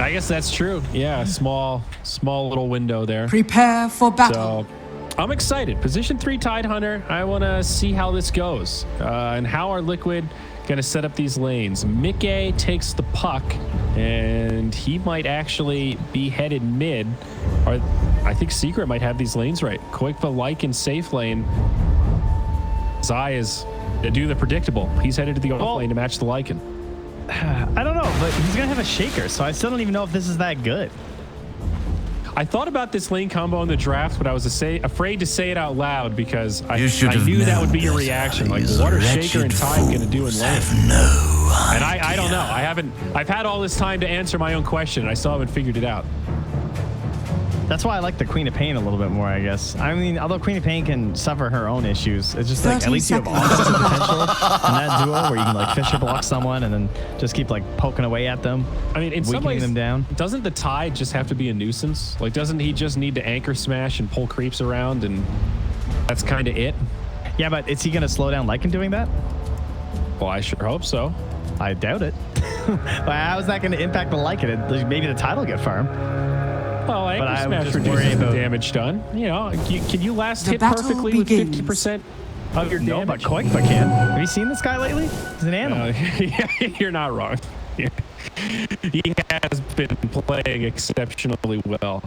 I guess that's true. Yeah, small little window there. Prepare for battle. So I'm excited. Position 3 Tidehunter. I want to see how this goes and how are Liquid going to set up these lanes. Mickey takes the puck, and he might actually be headed mid. Or I think Secret might have these lanes right. Koikva, Lycan, safe lane. Zai is to do the predictable. He's headed to the off lane to match the Lycan. I don't know, but he's going to have a shaker, so I still don't even know if this is that good. I thought about this lane combo in the draft, but I was afraid to say it out loud because I knew that would be your reaction. Like, what are Shaker and Tide going to do in lane? And I don't know. I've had all this time to answer my own question, and I still haven't figured it out. That's why I like the Queen of Pain a little bit more, I guess. I mean, although Queen of Pain can suffer her own issues, it's just like at least you have offensive potential in that duo where you can like Fisher block someone and then just keep like poking away at them. I mean, in some ways, doesn't the Tide just have to be a nuisance? Like, doesn't he just need to anchor smash and pull creeps around, and that's kind of it? Yeah, but is he going to slow down Lycan doing that? Well, I sure hope so. I doubt it. How is that going to impact the Lycan? Maybe the Tide will get farm. Well, anchor smash reduces the damage done. You know, can you last hit perfectly with 50% of your damage? No, but Koikva can. Have you seen this guy lately? He's an animal. You're not wrong. He has been playing exceptionally well.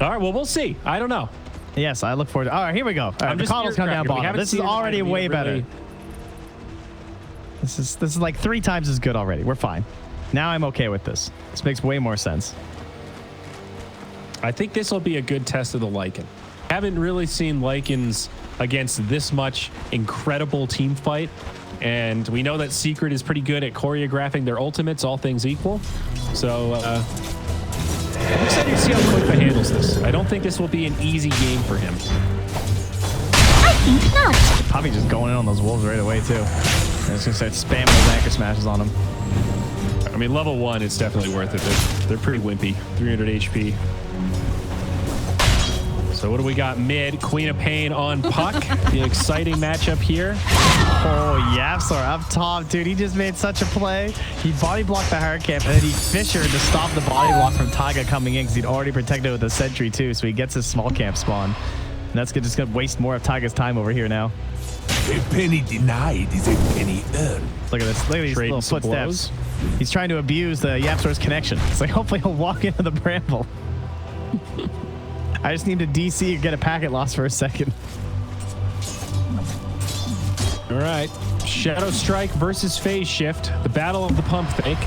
All right, well, we'll see. I don't know. Yes, I look forward to. All right, here we go. All right, the coddles come down bottom. This is already way better. This is like 3 times as good already. We're fine. Now I'm okay with this. This makes way more sense. I think this will be a good test of the Lycan. Haven't really seen Lycans against this much incredible team fight. And we know that Secret is pretty good at choreographing their ultimates, all things equal. So I'm excited to see how Koikva handles this. I don't think this will be an easy game for him. I think not. Probably just going in on those wolves right away, too. I'm just going to start spamming those anchor smashes on them. I mean, level 1, it's definitely worth it. They're pretty wimpy. 300 HP. So what do we got mid? Queen of Pain on puck. The exciting matchup here. Oh, Yapsor up top, dude. He just made such a play. He body blocked the hard camp, and then he fissured to stop the body block from Taiga coming in because he'd already protected with a sentry, too. So he gets his small camp spawn. And that's just going to waste more of Taiga's time over here now. A penny denied is a penny earned. Look at this. Look at these little footsteps. He's trying to abuse the Yapsor's connection. It's like, hopefully he'll walk into the bramble. I just need to DC or get a packet loss for a second. All right. Shadow Strike versus Phase Shift. The battle of the pump fake.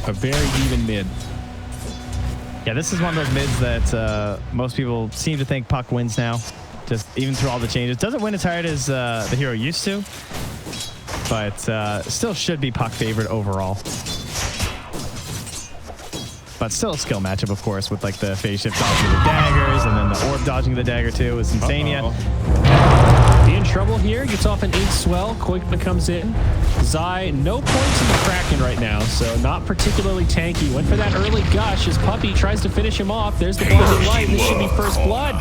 A very even mid. Yeah, this is one of those mids that most people seem to think Puck wins now. Just even through all the changes. Doesn't win as hard as the hero used to. But still should be Puck favored overall. But still a skill matchup, of course, with like the phase shift dodging the daggers and then the orb dodging the dagger too. It's insane. Be in trouble here. Gets off an 8 swell. Koikva comes in. Zai, no points in the Kraken right now, so not particularly tanky. Went for that early gush as Puppy tries to finish him off. There's the blinding light. This should be first blood.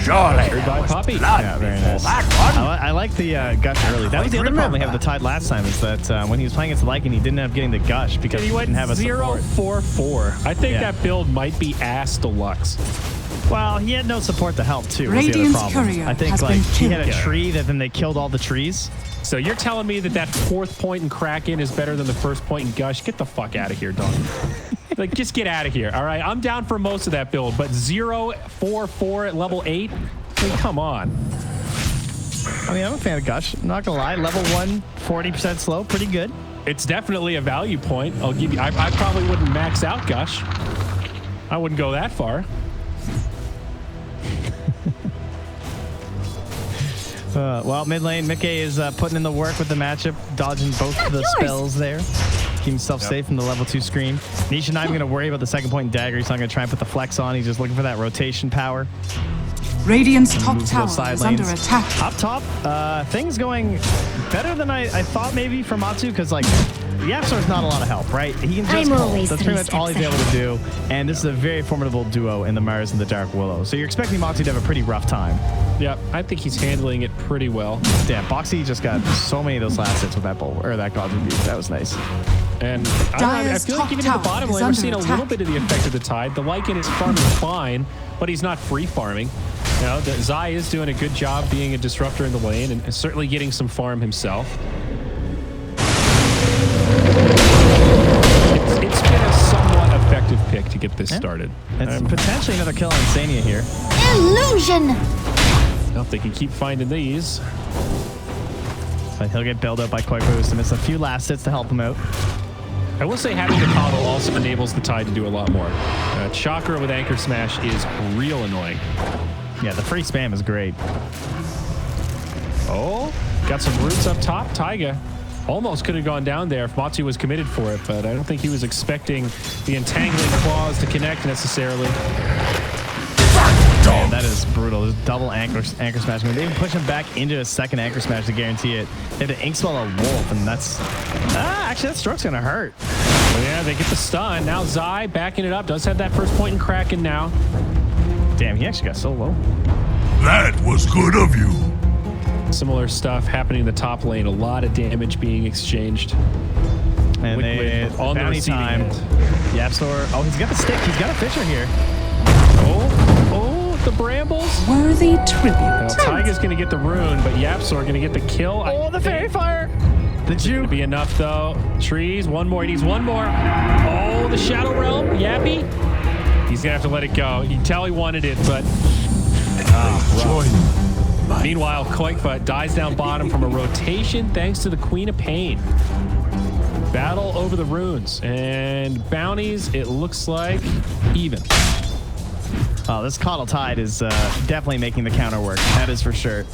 Surely. By Puppy. Yeah, very nice. I like the gush early. That was the other problem we had with the Tide last time, is that when he was playing against Lycan, he didn't end up getting the gush because he didn't have a 0-4-4. I think that build might be ass deluxe. Well, he had no support to help too. Radiant's courier I think like he had a tree that then they killed all the trees. So you're telling me that 4th point in Kraken is better than the 1st point in Gush? Get the fuck out of here, dog. Like, just get out of here, all right? I'm down for most of that build, but 0-4-4 at level 8? I mean, come on. I mean, I'm a fan of Gush. I'm not gonna lie. Level 1, 40% slow, pretty good. It's definitely a value point. I'll give you. I probably wouldn't max out Gush. I wouldn't go that far. Well, mid lane, Mickey is putting in the work with the matchup, dodging both of the spells there. Keep himself safe from the level 2 screen. Nisha not even going to worry about the 2nd point in dagger. He's not going to try and put the flex on. He's just looking for that rotation power. Radiant's top tower is under attack. Up top, things going better than I thought maybe for Matsu, because like Yapsor's not a lot of help, right? He can just pull. That's pretty much all he's able to do. And this is a very formidable duo in the Mars and the Dark Willow. So you're expecting Matsu to have a pretty rough time. Yep, I think he's handling it pretty well. Damn, Boxy just got so many of those last hits with that bowl, or that God Rebuke. That was nice. And I feel like even in the bottom lane, we're seeing a little bit of the effect of the Tide. The Lycan is farming fine, but he's not free farming. You know, Zai is doing a good job being a disruptor in the lane and certainly getting some farm himself. It's been a somewhat effective pick to get this started. It's potentially another kill on Sania here. Illusion! Well, if they can keep finding these. But he'll get bailed out by Koi Boost and miss a few last hits to help him out. I will say having the coddle also enables the Tide to do a lot more. Chakra with Anchor Smash is real annoying. Yeah, the free spam is great. Oh, got some roots up top. Taiga almost could have gone down there if Matsu was committed for it, but I don't think he was expecting the entangling claws to connect necessarily. Man, that is brutal. There's double anchor smash. I mean, they even push him back into a second anchor smash to guarantee it. They have to ink spell a wolf, and that's... actually, that stroke's going to hurt. Well, yeah, they get the stun. Now Zai backing it up. Does have that first point in Kraken now. Damn, he actually got so low. That was good of you. Similar stuff happening in the top lane. A lot of damage being exchanged. And Liquid they on the bounty receiving time. end. Yapsor. Oh, he's got the stick. He's got a Fisher here. Oh, the brambles. Worthy tribute. Well, Taiga's going to get the rune, but Yapsor going to get the kill. Oh, the fairy fire. The Juke. Going to be enough, though. Trees, one more. He needs one more. Oh, the Shadow Realm. Yappy. He's going to have to let it go. You can tell he wanted it, but... Meanwhile, Koikfa dies down bottom from a rotation thanks to the Queen of Pain. Battle over the runes. And bounties, it looks like even. Oh, this Coddle Tide is definitely making the counter work. That is for sure.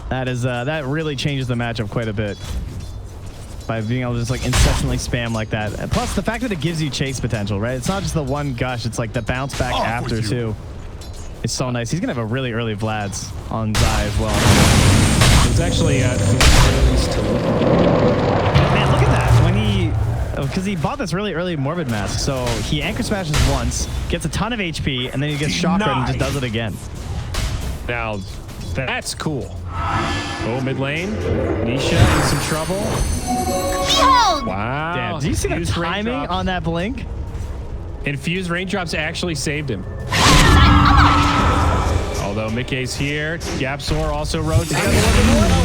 That really changes the matchup quite a bit. By being able to just like incessantly spam like that. And plus the fact that it gives you chase potential, right? It's not just the one gush, it's like the bounce back after too. It's so nice. He's gonna have a really early Vlad's on Zai as well. It's actually man, look at that. When he because he bought this really early Morbid Mask, so he anchor smashes once, gets a ton of HP, and then he gets chakra and just does it again. Now that's cool. Oh, mid lane. Nisha in some trouble. Behold! Wow. Damn, do you see the timing on that blink? Infused raindrops actually saved him. Although Mickey's here, Yapsor also rode together.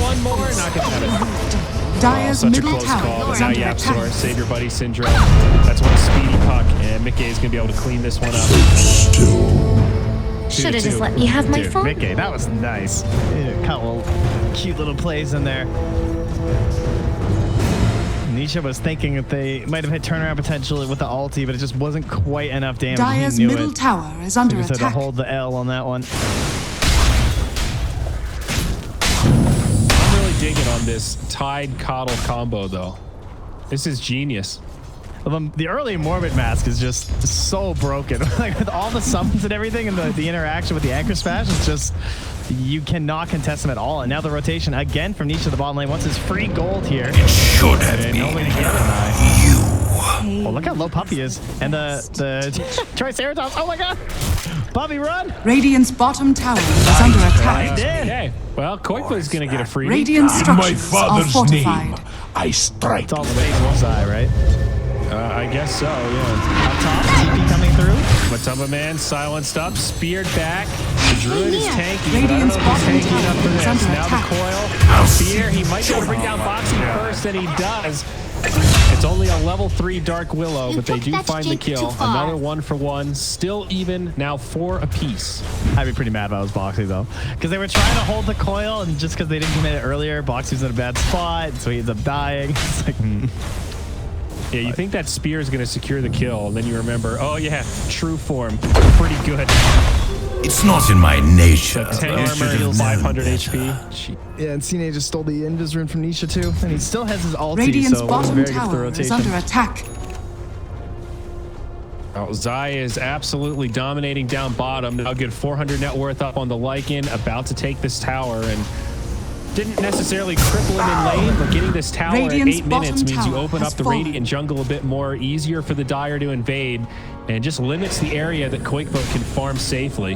One more. Not gonna have it. Dyer's Such a middle close tower call. is Now under Yapsor, attack. save your buddy Syndra. That's one speedy puck, and Mickey is gonna be able to clean this one up. Should have just let me have my Dude, phone. Mickey, that was nice. A couple cute little plays in there. Nisha was thinking that they might have hit turnaround potential with the ulti, but it just wasn't quite enough damage. Dyer's he knew middle it. tower is under He just had to attack. hold the L on that one. I'm really digging on this Tide Coddle combo, though. This is genius. The early Morbid Mask is just so broken. Like with all the summons and everything and the interaction with the Anchor Smash, it's just, you cannot contest them at all. And now the rotation again from Nisha to the bottom lane. Wants his free gold here. It should have been you. Oh, look how low Puppy is. And the Triceratops. Oh my god. Puppy, run. Radiant's bottom tower is under attack. Okay. Well, Koikfa is going to get a free. Radiant In my structures are father's fortified. name, I strike. It's all the way to Zai, right? I guess so, yeah. Up top, TP coming through. Matumba Man silenced up, speared back. The Druid is tanky. Radiant's but I don't know if he's bottom tanky enough for tower is this. under Now attack. the coil. Spear. He might be able to bring down Boxy first, and he does. It's only a level 3 Dark Willow, but they took do that find the streak kill. too far. Another 1 for 1. Still even. Now 4 apiece. I'd be pretty mad if I was Boxy though, because they were trying to hold the coil, and just because they didn't commit it earlier, Boxy's in a bad spot, so he ends up dying. It's like, Yeah, you think that spear is going to secure the kill, and then you remember, oh yeah, true form. Pretty good. It's not in my nature. 10 You armor, should have known 500 better. HP. yeah, and Cine just stole the Invis rune from Nisha too, and he still has his ulti, Radiant's so bottom very good for the tower is rotation. under attack. Oh, Zai is absolutely dominating down bottom. Now good 400 net worth up on the Lycan, about to take this tower, and didn't necessarily cripple him in lane, but getting this tower Radiant's at 8 minutes bottom means you tower open has up the fallen. Radiant jungle a bit more, easier for the Dire to invade, and just limits the area that Quakeboat can farm safely.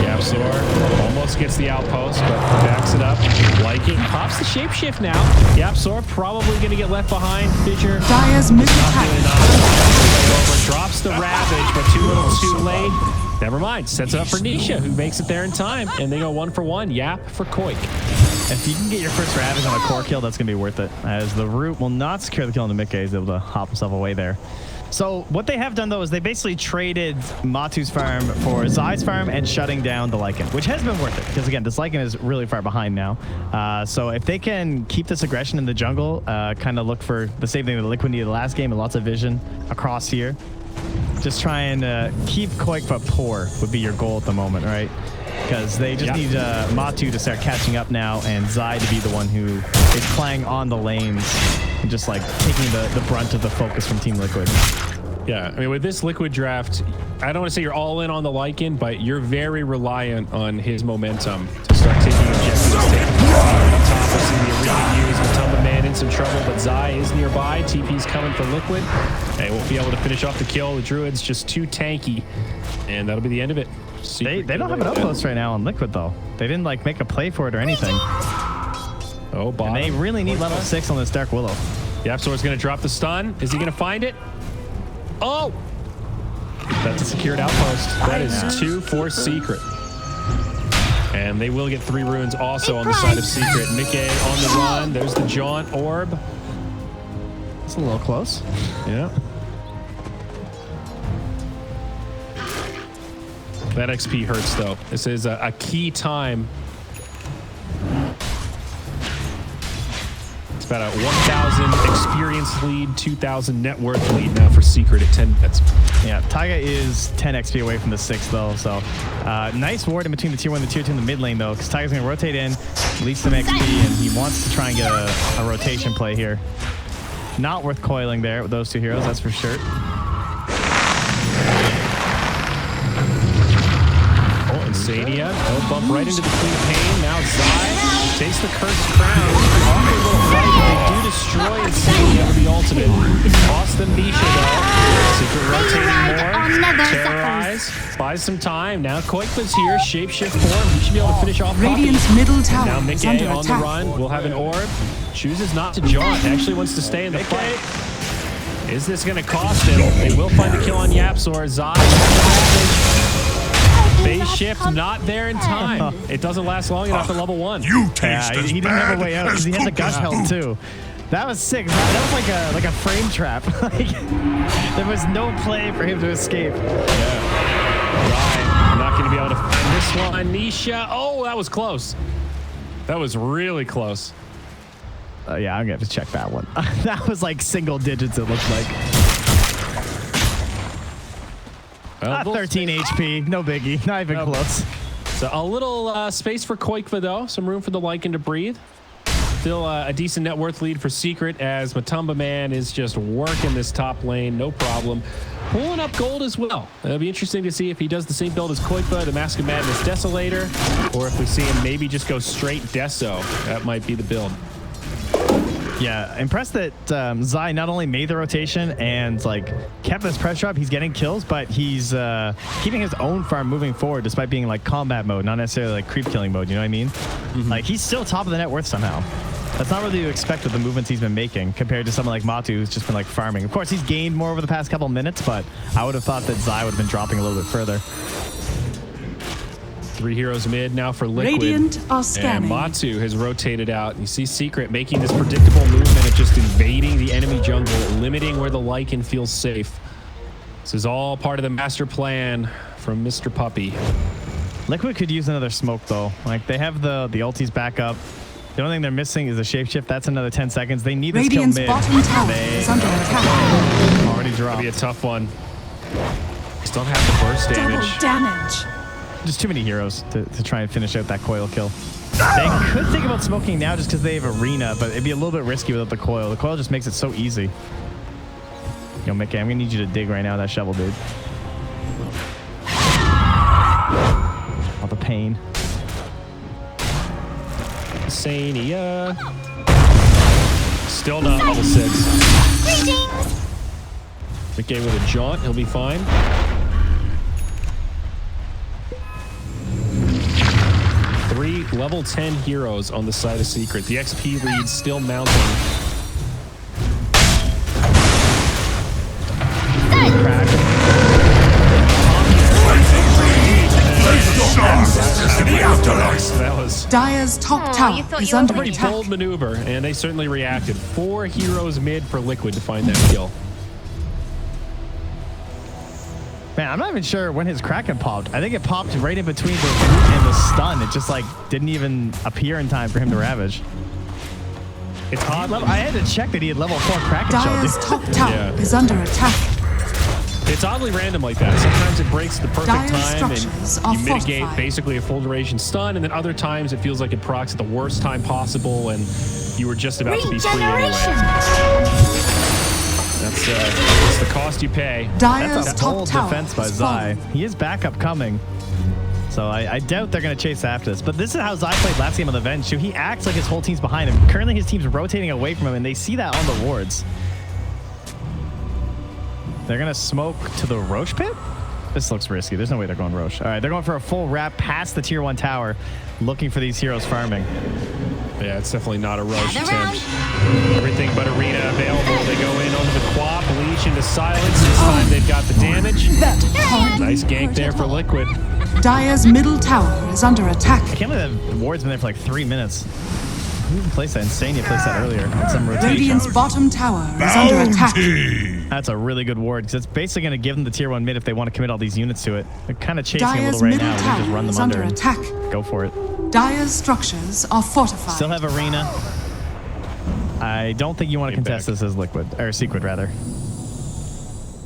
Yapsor almost gets the outpost, but backs it up. Liking pops the shapeshift now. Yapsor probably going to get left behind. Fissure Dire's middle not tower. doing enough. Drops the Ravage, but too little too late. Never mind. Sets it up for Nisha, who makes it there in time. And they go 1 for 1. Yap for Koik. If you can get your first Ravage on a core kill, that's going to be worth it, as the Root will not secure the kill on the mid. He's able to hop himself away there. So what they have done, though, is they basically traded Matu's farm for Zai's farm and shutting down the Lycan, which has been worth it, because, again, this Lycan is really far behind now. So if they can keep this aggression in the jungle, kind of look for the same thing that Liquid needed last game, and lots of vision across here, just try and keep Koik but poor would be your goal at the moment, right? Because they just need Matu to start catching up now, and Zai to be the one who is playing on the lanes and just like taking the brunt of the focus from Team Liquid. Yeah, I mean, with this Liquid draft, I don't want to say you're all in on the Lycan, but you're very reliant on his momentum to start taking objectives. On top of the arena use, Matumba Man in some trouble, but Zai is nearby. TP's coming for Liquid. They won't be able to finish off the kill. The Druid's just too tanky, and that'll be the end of it. They don't have an outpost right now on Liquid, though. They didn't like make a play for it or anything. Oh, bottom. And they really need level 6 on this Dark Willow. Yapsor's going to drop the stun. Is he going to find it? Oh! That's a secured outpost. That is 2 for Secret. And they will get 3 runes also on the side of Secret. Mickey on the run. There's the Jaunt Orb. It's a little close. Yeah. That XP hurts, though. This is a key time. It's about a 1,000 experience lead, 2,000 net worth lead now for Secret at 10 minutes. Yeah, Taiga is 10 XP away from the 6, though. So nice ward in between the tier 1 and the tier 2 in the mid lane, though, because Taiga's going to rotate in, leads some XP, and he wants to try and get a rotation play here. Not worth coiling there with those 2 heroes, that's for sure. Insania, he'll bump right into the Queen Pain. Now Zai takes the Cursed Crown. Awkward little fight, but they do destroy Insania with the ultimate. Cost them Nisha, though. Secret rotating more. Terrorize. Buys some time. Now Koikva's here. Shapeshift form. He should be able to finish off Radiant's Poppy. middle tower Now is Mickey under on attack. the run. We'll have an orb. Chooses not to jaunt. Actually wants to stay in the fight. Is this going to cost him? They will find the kill on Yapsor. Zai. Phase shift not there in time. It doesn't last long enough at level 1. You taste Yeah, he didn't have a way out because he had the gush health too. That was sick. That was like a frame trap. There was no play for him to escape. Right. Not going to be able to find this one. Nisha. Oh, that was close. That was really close. Yeah, I'm gonna have to check that one. That was like single digits. It looked like. 13 HP, no biggie, not even close. So a little space for Koikva, though. Some room for the Lycan to breathe. Still a decent net worth lead for Secret, as Matumba Man is just working this top lane, no problem. Pulling up gold as well. It'll be interesting to see if he does the same build as Koikva, the Mask of Madness Desolator, or if we see him maybe just go straight Deso. That might be the build. Yeah, impressed that Zai not only made the rotation and like kept this pressure up, he's getting kills, but he's keeping his own farm moving forward despite being like combat mode, not necessarily like creep killing mode, you know what I mean? Like he's still top of the net worth somehow. That's not really what you expect with the movements he's been making compared to someone like Matu who's just been like farming. Of course, he's gained more over the past couple minutes, but I would have thought that Zai would have been dropping a little bit further. 3 heroes mid now for Liquid. Radiant are And scanning. Matu has rotated out. You see Secret making this predictable movement of just invading the enemy jungle, limiting where the Lycan feels safe. This is all part of the master plan from Mr. Puppy. Liquid could use another smoke though. Like they have the ultis back up. The only thing they're missing is a shapeshift. That's another 10 seconds. They need this Radiant's kill mid. bottom tower They is under attack. already dropped. It'll be a tough one. Just don't have the burst damage. Double damage. Just too many heroes to try and finish out that coil kill. They could think about smoking now just because they have arena, but it'd be a little bit risky without the coil. The coil just makes it so easy. Yo, Mickey, I'm gonna need you to dig right now, that shovel, dude. All the pain. Sania. Still not level 6. Greetings! Mickey with a jaunt, he'll be fine. level 10 heroes on the side of Secret. The XP lead still mounting. That was Dire's top tower you thought is you were under pretty attack. bold maneuver, and they certainly reacted. 4 heroes mid for Liquid to find that kill. Man, I'm not even sure when his Kraken popped. I think it popped right in between the root and the stun. It just like didn't even appear in time for him to ravage. It's odd. I had to check that he had level 4 Kraken Dire's shell. top tower Yeah. is under attack. It's oddly random like that. Sometimes it breaks the perfect Dire's time structures and are you mitigate fortified. basically a full duration stun, and then other times it feels like it procs at the worst time possible and you were just about to be free anyway. That's the cost you pay. Dire's That's a top whole tower defense by is Zai. fallen. He is backup coming. So I doubt they're going to chase after this. But this is how Zai played last game on the Venge. He acts like his whole team's behind him. Currently, his team's rotating away from him, and they see that on the wards. They're going to smoke to the Roche pit? This looks risky. There's no way they're going Roche. All right, they're going for a full wrap past the tier 1 tower, looking for these heroes farming. Yeah, it's definitely not a Roche Gather attempt. Everything but Arena available. They go in onto the Quap, leash into silence. This time they've got the damage. Nice gank there for Liquid. Dire's middle tower is under attack. I can't believe that ward's been there for like 3 minutes. Who even placed that? Insania placed that earlier on some rotation. Radiant's bottom tower is under attack. That's a really good ward because it's basically going to give them the tier 1 mid if they want to commit all these units to it. They're kind of chasing a Dire's little right middle now. They tower just run them is under under and attack. go for it. Dire's structures are fortified. Still have Arena. I don't think you want to contest this as Liquid, or Secret rather.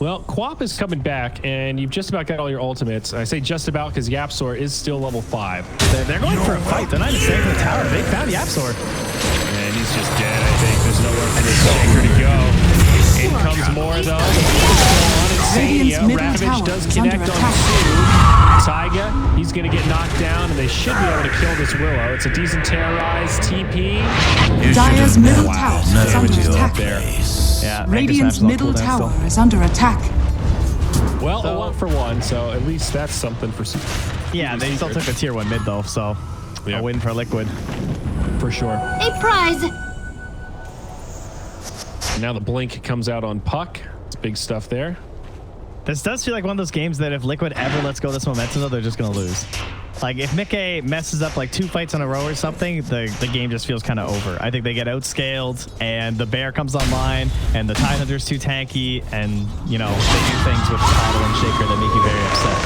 Well, Quap is coming back, and you've just about got all your ultimates. I say just about because Yapsor is still level 5. They're going for a fight. They're not even staying for the tower. They found Yapsor. And he's just dead, I think. There's nowhere for this Shaker to go. In comes more, though. Radiant's middle Ravage tower does is connect under on attack. 2. Taiga, he's going to get knocked down, and they should be able to kill this Willow. It's a decent terrorize TP. Dire's middle tower is under Damage is up attack. there. Yeah. Radiant's middle tower is under attack. Well, a 1 for 1, so at least that's something for Yeah, they still took the tier 1 mid though, so Yeah. a win for Liquid. for sure. A prize. And now the blink comes out on Puck. It's big stuff there. This does feel like one of those games that if Liquid ever lets go this momentum, though, they're just going to lose. Like, if Mickey messes up like 2 fights in a row or something, the game just feels kind of over. I think they get outscaled, and the Bear comes online, and the Tidehunter's too tanky, and, you know, they do things with Tidal and Shaker that make you very upset.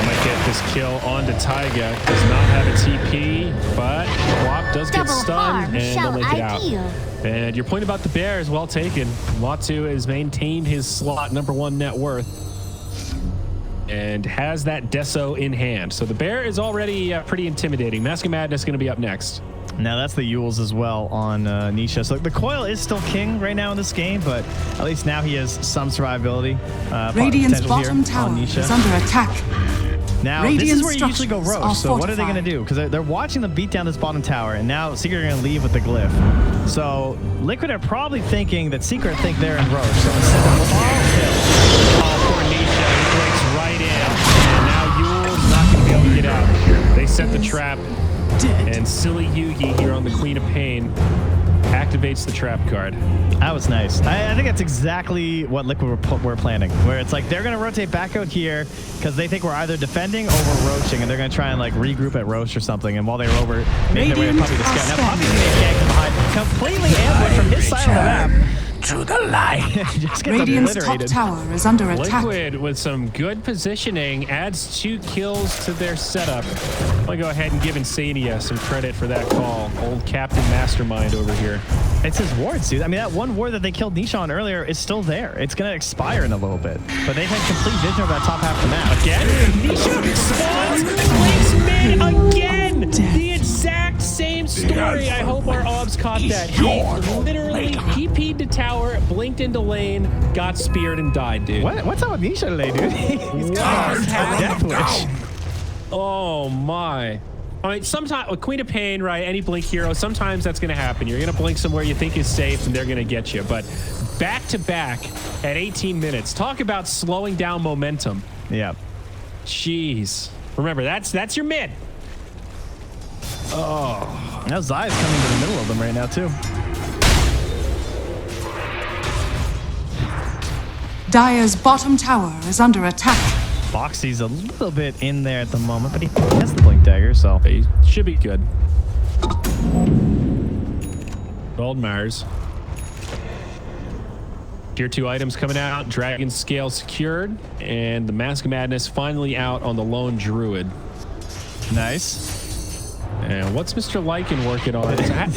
They might get this kill onto Taiga. Does not have a TP, but Quap does get Double stunned, harm and shall they'll make it I out. deal. And your point about the Bear is well taken. Latu has maintained his slot #1 net worth and has that Deso in hand. So the Bear is already pretty intimidating. Mask of Madness going to be up next. Now that's the Yules as well on Nisha. So the Coil is still king right now in this game, but at least now he has some survivability. Radiant's potential bottom here tower on Nisha. is under attack. Now, this is Radiant where you usually go structures Roche. are So what are they going to fortified. do? Because they're watching them beat down this bottom tower, and now Secret are going to leave with the glyph. So Liquid are probably thinking that Secret think they're in Roche. So instead of Oh, poor Nisha. He breaks right in. And now Yule's not going to be able to get out. They set the trap. And silly Yugi here on the Queen of Pain activates the trap card. that was nice. I think that's exactly what Liquid were planning, where it's like they're going to rotate back out here because they think we're either defending or we're roaching, and they're going to try and like regroup at Roche or something. And while they're over, make their way to Radiant Puppy the Scout. Now are Puppy's going to get ganked from behind, completely ambushed from his side of the map. To the light. Just gets Radiant's top obliterated. tower is under attack. Liquid with some good positioning adds 2 kills to their setup. I'm gonna go ahead and give Insania some credit for that call. Old Captain Mastermind over here. It's his wards, dude. I mean, that one ward that they killed Nisha on earlier is still there. It's going to expire in a little bit. But they've had complete vision of that top half of the map. Again? Nisha spawns, blinks mid again! The exact same story. I hope our obs caught that. He literally TP'd to tower, blinked into lane, got speared, and died, dude. What's up with Nisha today, dude? He's got a death wish. Oh my. I mean, sometimes with Queen of Pain, right? Any blink hero, sometimes that's going to happen. You're going to blink somewhere you think is safe, and they're going to get you. But back to back at 18 minutes, talk about slowing down momentum. Yeah. Jeez. Remember, that's your mid. Oh. Now Zai's coming to the middle of them right now, too. Dire's bottom tower is under attack. Boxy's a little bit in there at the moment, but he has the blink dagger, so He should be good. Gold Mars. Tier 2 items coming out. Dragon Scale secured. And the Mask of Madness finally out on the lone druid. nice. And what's Mr. Lycan working on?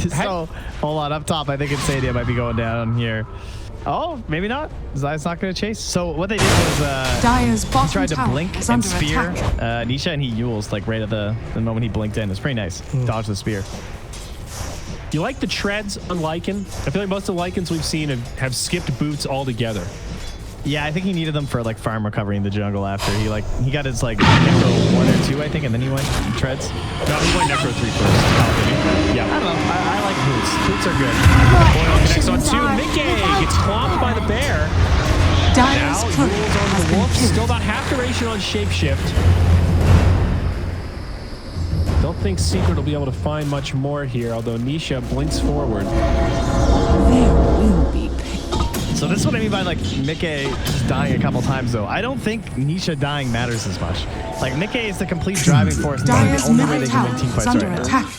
So, hold on, up top, I think Insania might be going down here. Oh, maybe not. Zai's not going to chase. So what they did was Dire's he bottom tried to tower blink is and under spear attack. Nisha, and he Yules like right at the moment he blinked in. It's pretty nice. Dodge the spear. You like the treads on Lycan? I feel like most of the Lycans we've seen have skipped boots altogether. Yeah, I think he needed them for like farm recovery in the jungle after he got his like necro 1 or 2, I think, and then he went treads. No, he went necro 3 first. Oh, yeah. I don't know. I like boots. Boots are good. Boyle connects on 2. Mickey gets clomped by the bear. Dire's Now courier rules on has the been wolf. killed. Still about half duration on shapeshift. Don't think Secret will be able to find much more here, although Nisha blinks forward. There will be pain. So this is what I mean by like Mickey just dying a couple times though. I don't think Nisha dying matters as much. Like Mickey is the complete driving force. And Dire's the only way middle they can tower win team is fights under right now. attack.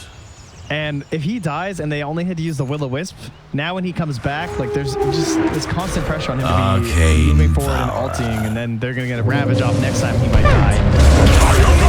And if he dies and they only had to use the Will-O-Wisp, now when he comes back, like there's just this constant pressure on him to be Arcane moving forward and power. ulting, and then they're gonna get a Ravage off next time he might die.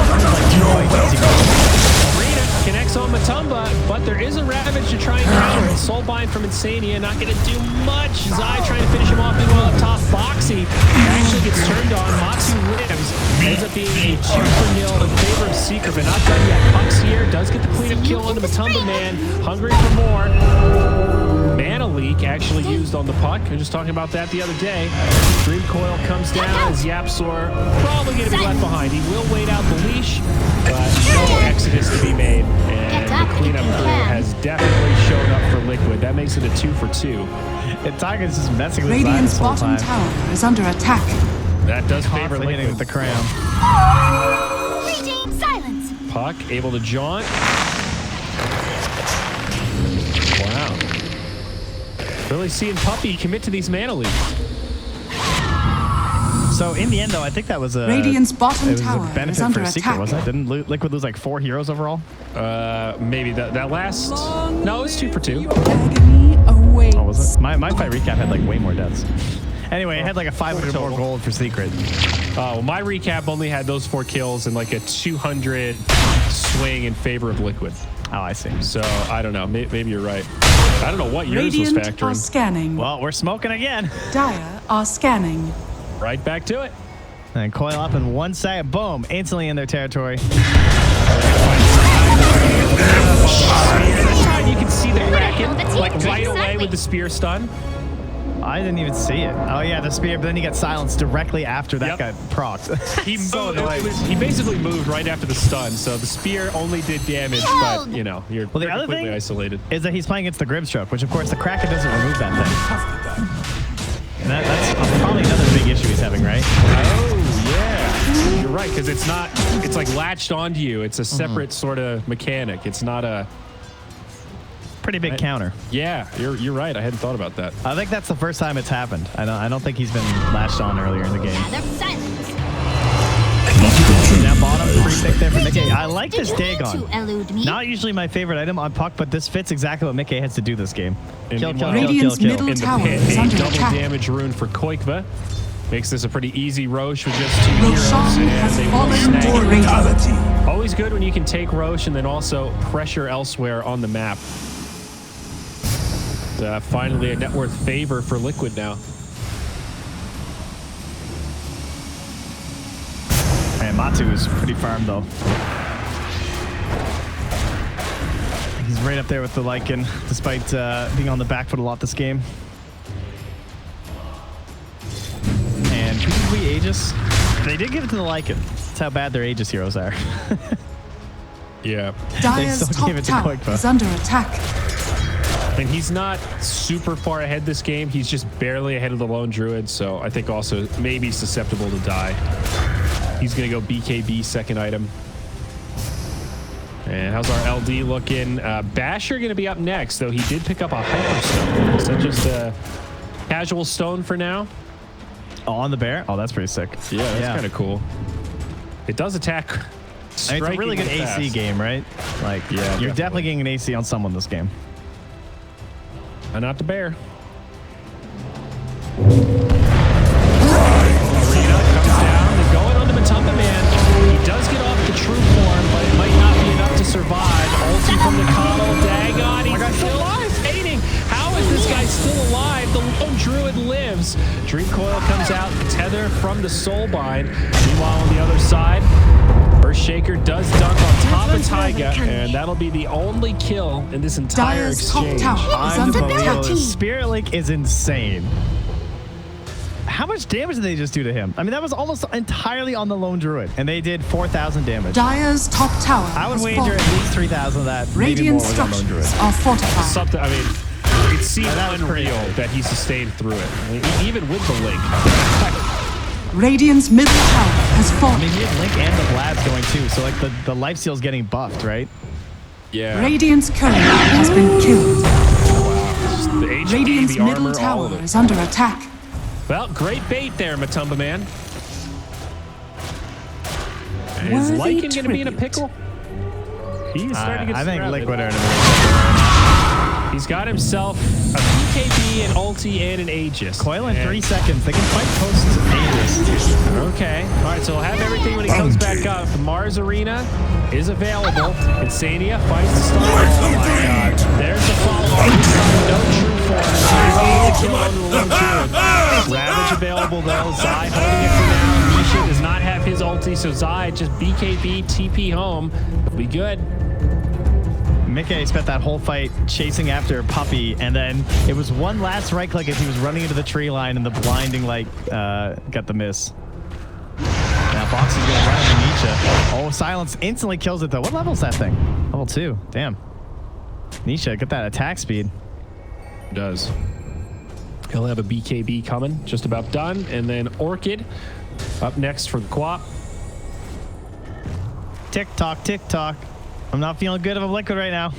Rita connects on Matumba, but there is a Ravage to try and counter it. Soulbind from Insania, not going to do much. Zai trying to finish him off meanwhile up top. Boxy actually gets turned on. Matsu lives. Ends up being a 2-0 in favor of Secret, but not done yet. Pucks here, does get the cleanup kill on the Matumba man. Hungry for more. Mana Leak actually used on the puck. We were just talking about that the other day. Dream Coil comes down as Yapsor probably going to be left behind. He will wait out the leash, but no exodus to be made. And the cleanup crew has definitely shown up for Liquid. That makes it a 2 for 2. And Tiger's just messing with Radiant's Zai this whole bottom time. tower is under attack. That does favor Constantly hitting Liquid. with the crown. Greeting, silence. Puck able to jaunt. Wow. Really seeing Puppy commit to these mana leaks. So in the end, though, I think that was a Radiant's bottom it was tower a is benefit under for Secret, attack. wasn't it? Didn't Liquid lose like 4 heroes overall? Maybe that last. No, it was 2 for 2. Agony awaits. Oh, was it? My fight recap had like way more deaths. Anyway, it had like a 500 more total. gold for Secret. Well, my recap only had those 4 kills and like a 200 swing in favor of Liquid. Oh, I see. So I don't know. Maybe you're right. I don't know what yours was Radiant are factoring. scanning. Well, we're smoking again. Dire are scanning. Right back to it. And coil up in 1 second. Boom. Instantly in their territory. You can see the Kraken like right away with the spear stun. I didn't even see it. Oh, yeah, the spear, but then he got silenced directly after that Yep. got procced. He So moved. annoying. He basically moved right after the stun, so the spear only did damage, but you know you're Well, the other completely thing isolated. is that he's playing against the Grib Stroke, which, of course, the Kraken doesn't remove that thing. And that's probably another big issue he's having, right? Oh yeah, you're right because it's not. It's like latched onto you. It's a separate sort of mechanic. It's not a. Pretty big counter. Yeah, you're right. I hadn't thought about that. I think that's the first time it's happened. I don't think he's been latched on earlier in the game. Rather silence. Now bottom, free pick there for Mickey. I like Did this you mean Dagon. to elude me? Not usually my favorite item on puck, but this fits exactly what Mickey has to do this game. And Kill, kill, meanwhile- kill, kill, Radiant's kill. middle In the tower pit, is a under double attack. damage rune for Koikva. Makes this a pretty easy Roche with just 2 heroes. Roshan And has they will fallen snag to it. Radiant. Mortality. Always good when you can take Roche and then also pressure elsewhere on the map. Finally, a net worth favor for Liquid now. And Matu is pretty farmed though. He's right up there with the Lycan, despite being on the back foot a lot this game. And could we Aegis? They did give it to the Lycan. That's how bad their Aegis heroes are. Yeah. Dire's still top gave it to tower Koikva. is under attack. And he's not super far ahead this game. He's just barely ahead of the lone druid, so I think also maybe susceptible to die. He's going to go BKB second item. And how's our LD looking? Basher going to be up next, though he did pick up a Hyperstone. Is that just a casual stone for now? Oh, on the bear? Oh, that's pretty sick. Yeah, that's kind of cool. It does attack. I mean, it's a really good AC game, right? Like, yeah, you're definitely getting an AC on someone this game. Not the bear. He does get off the true form, but it might not be enough to survive. Ulti from the Coddle, Dagon, he's still fighting. How is this guy still alive? The lone druid lives. Dream Coil comes out, tether from the Soulbind. Meanwhile, on the other side, Earthshaker does dunk on top of Taiga, and that'll be the only kill in this entire Dire's top exchange. tower is under attack. Spirit Link is insane. How much damage did they just do to him? I mean, that was almost entirely on the lone druid, and they did 4,000 damage. Dire's top tower I would has wager fallen. at least 3,000 of that. Radiant maybe more was on lone druid. structures are fortified. Something, I mean, it seemed that was unreal crazy. that he sustained through it. I mean, even with the link. Radiant's middle tower has I fallen. mean, he had Link and the Blabs going too, so like the lifesteal's getting buffed, right? Yeah. Radiant's courier has been killed. The HP, Radiant's the middle armor, all tower of it. is under attack. Well, great bait there, Matumba man. Is Worthy Lycan going to be in a tribute. pickle? He's starting to get I think surrounded. Liquid are in a He's got himself a BKB, an ulti, and an Aegis. coil in And- 3 seconds. They can fight post Aegis. Okay. All right, so he'll have everything when he comes back up. The Mars Arena is available. Insania fights the start. Oh my god. There's the follow-up. No true form. He's able to kill on the lone druid. Ravage available though. Zai holding it for now. Nisha does not have his ulti, so Zai just BKB, TP home. It'll be good. Mickey spent that whole fight chasing after Puppy, and then it was one last right click as he was running into the tree line, and the blinding light got the miss. Now Boxy's gonna run into Nisha. Oh, Silence instantly kills it though. What level is that thing? Level 2. Damn. Nisha, get that attack speed. Does. He'll have a BKB coming, just about done, and then Orchid up next for the Quap. Tick tock, tick tock. I'm not feeling good of a Liquid right now.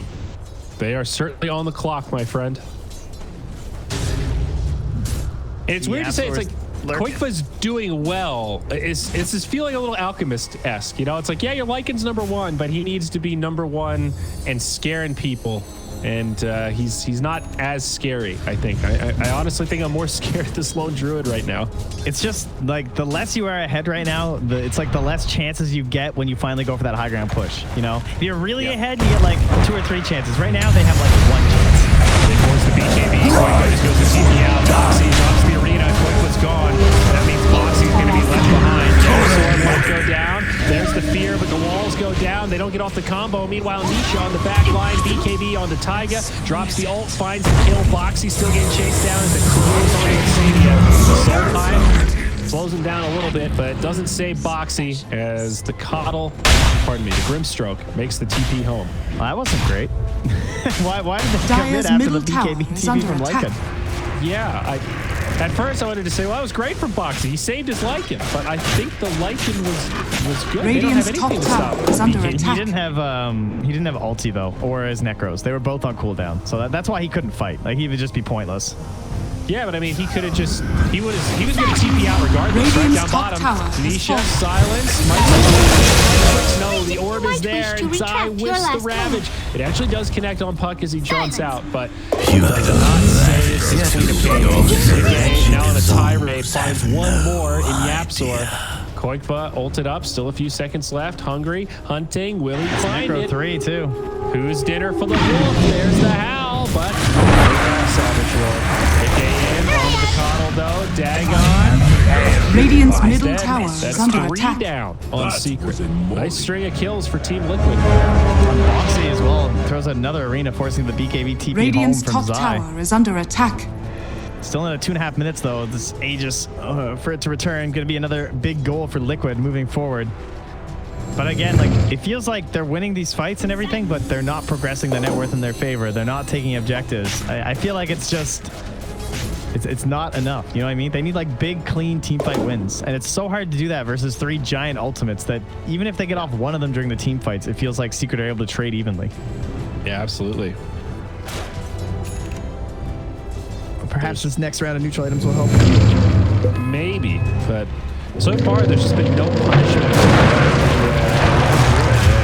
They are certainly on the clock, my friend. And it's weird to say, it's like Koikva's doing well. It's just feeling a little Alchemist-esque, you know? It's like, yeah, your Lycan's #1, but he needs to be #1 and scaring people. And he's not as scary, I think. I honestly think I'm more scared of this lone druid right now. It's just like the less you are ahead right now, it's like the less chances you get when you finally go for that high ground push. You know, if you're really ahead, you get like 2 or 3 chances. Right now, they have like 1 chance. They force the BKB. Koikva just goes to TP out. Boxy drops the arena. Koikva's gone. That means Boxy's going to be left behind. Sword might go down. There's the fear, but the walls go down. They don't get off the combo. Meanwhile, Nisha on the back line. BKB on the Taiga. Drops the ult, finds the kill. Boxy still getting chased down as it closes on Insania. Soul time slows him down a little bit, but it doesn't save Boxy as the Coddle, pardon me, the Grimstroke makes the TP home. Well, that wasn't great. why did they Dire's commit after the middle tower BKB is TP under from attack. Lycan? Yeah, at first I wanted to say, well, that was great from Boxy. He saved his Lycan, but I think the Lycan was good. Radiant's they don't have anything to top stop tower is under BKB. attack. He didn't have ulti though, or his Necros. They were both on cooldown, so that's why he couldn't fight. Like he would just be pointless. Yeah, but I mean, he could have just, he was going to TP out regardless. Right Radiant's down top bottom. tower is Nisha, fallen. Silence. No, the orb is might there, wish to and Zai retract your whiffs the last Ravage. It actually does connect on Puck as he jumps out, but You it does not save his Queen of Kings. Again, now in a tirade, finds one more in Yapzor. Koikva ulted up, still a few seconds left. Hungry, hunting, will he find Necro it? 3 too. Who's dinner for the wolf? There's the howl, but salvage roll. AKM onto the Coddle though. Dagon. Radiant's middle Dead. tower That's is under 3 attack. down on That Secret. was a moment. Nice string of kills for Team Liquid. Boxy as well throws another arena, forcing the BKB TP Radiant's home from top Zai. tower is under attack. Still in 2.5 minutes though. This Aegis for it to return, going to be another big goal for Liquid moving forward. But again, like it feels like they're winning these fights and everything, but they're not progressing the net worth in their favor. They're not taking objectives. I feel like it's just It's not enough. You know what I mean? They need like big, clean team fight wins. And it's so hard to do that versus 3 giant ultimates that even if they get off one of them during the team fights, it feels like Secret are able to trade evenly. Yeah, absolutely. Perhaps this next round of neutral items will help. Maybe, but so far there's just been no punishment.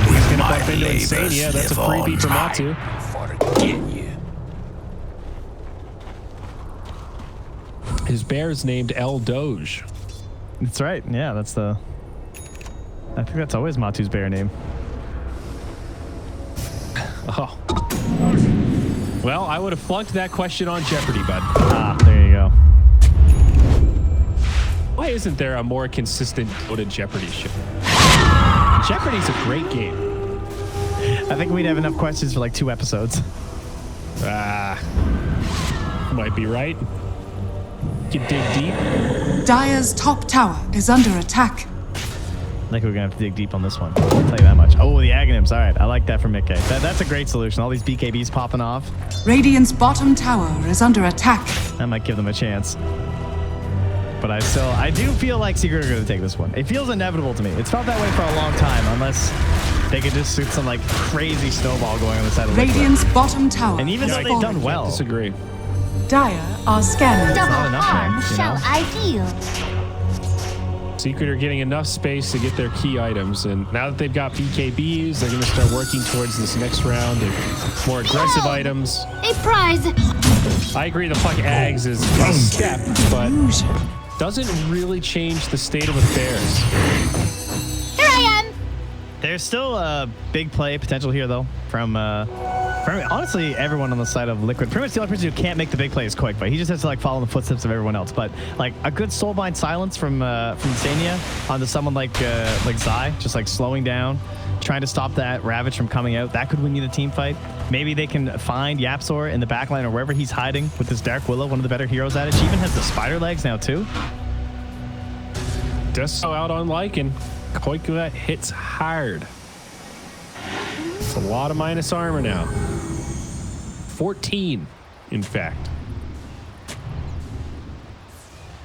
He's going to bump into Insania. That's a freebie for Matu. Forget you. His bear is named El Doge. That's right. Yeah, that's the... I think that's always Matu's bear name. Oh. Well, I would have flunked that question on Jeopardy, bud. Ah, there you go. Why isn't there a more consistent Dota Jeopardy show? Jeopardy's a great game. I think we'd have enough questions for like 2 episodes. Might be right. You dig deep. Dire's top tower is under attack. I think we're going to have to dig deep on this one. I'll tell you that much. Oh, the Aghanims. All right. I like that from Mickey. That's a great solution. All these BKBs popping off. Radiant's bottom tower is under attack. That might give them a chance. But I do feel like Secret are going to take this one. It feels inevitable to me. It's felt that way for a long time, unless they could just shoot some like crazy snowball going on the side of the Radiant's bottom tower. And even is though they've done falling. well, Disagree. Dire are scanning. Double not enough, man, harm you shall know? I feel. Secret are getting enough space to get their key items, and now that they've got BKBs, they're going to start working towards this next round of more aggressive items. A prize. I agree the Puck Ags is a step, but doesn't really change the state of affairs. Here I am. there's still a big play potential here, though, from honestly everyone on the side of Liquid. Pretty much the only person who can't make the big play is Quick, but he just has to like follow in the footsteps of everyone else. But like a good Soulbind silence from Insania onto someone like Zai, just like slowing down, trying to stop that Ravage from coming out. That could win you the team fight. Maybe they can find Yapzor in the backline or wherever he's hiding with this Dark Willow, one of the better heroes at it. She even has the spider legs now too. Just so out on Lycan. Koikua hits hard. It's a lot of minus armor now. 14, in fact.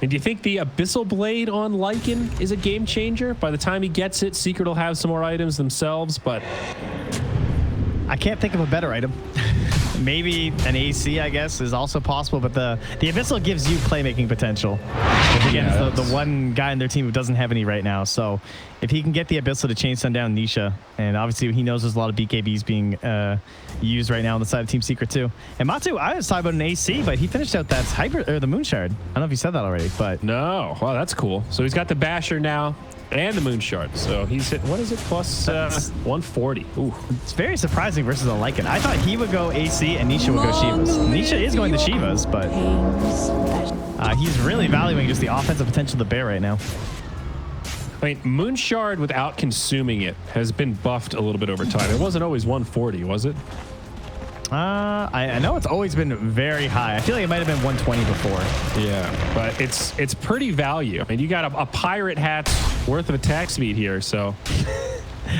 And do you think the Abyssal Blade on Lycan is a game changer? By the time he gets it, Secret will have some more items themselves, but... I can't think of a better item. Maybe an AC, I guess, is also possible, but the Abyssal gives you playmaking potential. Which again, is the one guy in their team who doesn't have any right now. So if he can get the Abyssal to chain stun down Nisha, and obviously he knows there's a lot of BKBs being used right now on the side of Team Secret too. And Matu, I was talking about an AC, but he finished out that hybrid or the Moonshard. I don't know if you said that already, but no. Wow, that's cool. So he's got the Basher now and the Moonshard. So he's hit, what is it, plus 140. Ooh. It's very surprising versus a Lycan. I thought he would go AC and Nisha would go Shivas. Nisha is going to Shivas, but he's really valuing just the offensive potential of the bear right now. I mean, Moonshard without consuming it has been buffed a little bit over time. It wasn't always 140, was it? I know it's always been very high. I feel like it might have been 120 before. Yeah, but it's pretty value. I mean, you got a pirate hat's worth of attack speed here, so...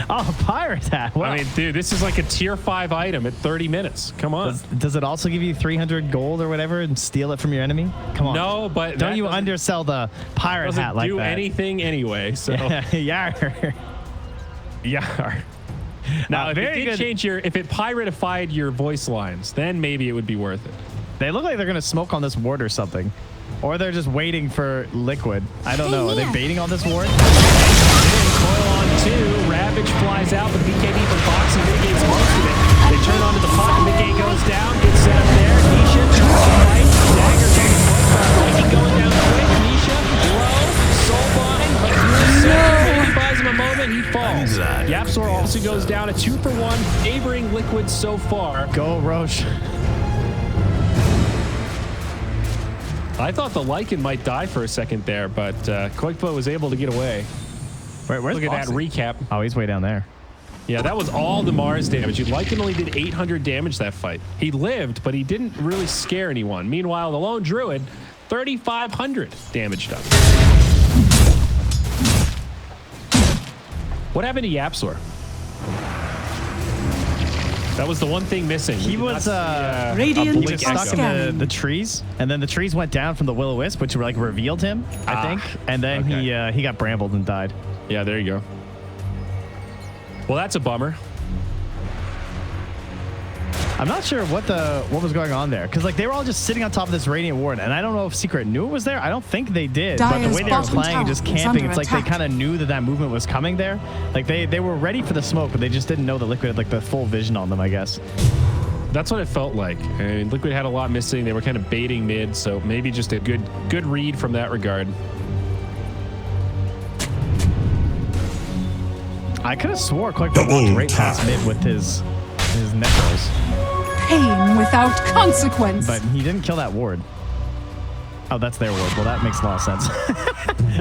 Oh, a pirate hat. Wow. I mean, dude, this is like a tier 5 item at 30 minutes. Come on. Does it also give you 300 gold or whatever and steal it from your enemy? Come on. No, but don't you undersell the pirate hat like that. Doesn't do anything anyway, so... Yeah. Yeah. Now, if it did change if it piratified your voice lines, then maybe it would be worth it. They look like they're going to smoke on this ward or something. Or they're just waiting for Liquid. I don't know. Are they baiting on this ward? Coil on 2. Ravage flies out, but BKB from Foxy mitigates most of it. They turn onto the puck. Mickey goes down. Gets set up there. Nisha tries to fight. Dagger takes the puck. Mikey going down quick. Nisha, low. Soulbind. But Mickey buys him a moment. He falls. Yapzor also goes down. A 2-for-1, favoring Liquid so far. Go, Roche. I thought the Lycan might die for a second there, but Koikpo was able to get away. Where's Look at that Foxy? recap. Oh, he's way down there. Yeah, that was all the Mars damage. Lycan only did 800 damage that fight. He lived, but he didn't really scare anyone. Meanwhile, the lone Druid, 3,500 damage done. What happened to Yapzor? That was the one thing missing. He was Radiant he was are stuck in the trees, and then the trees went down from the will-o-wisp, which like revealed him, I think, and then he got brambled and died. Yeah, there you go. Well, that's a bummer. I'm not sure what was going on there, because like they were all just sitting on top of this Radiant Ward, and I don't know if Secret knew it was there. I don't think they did, but the way they were playing and just camping, it's like they kind of knew that movement was coming there. Like they were ready for the smoke, but they just didn't know that Liquid had like the full vision on them, I guess. That's what it felt like. And Liquid had a lot missing. They were kind of baiting mid, so maybe just a good read from that regard. I could have swore Quickfoot walked right past mid with his necros. Pain without consequence. But he didn't kill that ward. Oh, that's their ward. Well, that makes a lot of sense.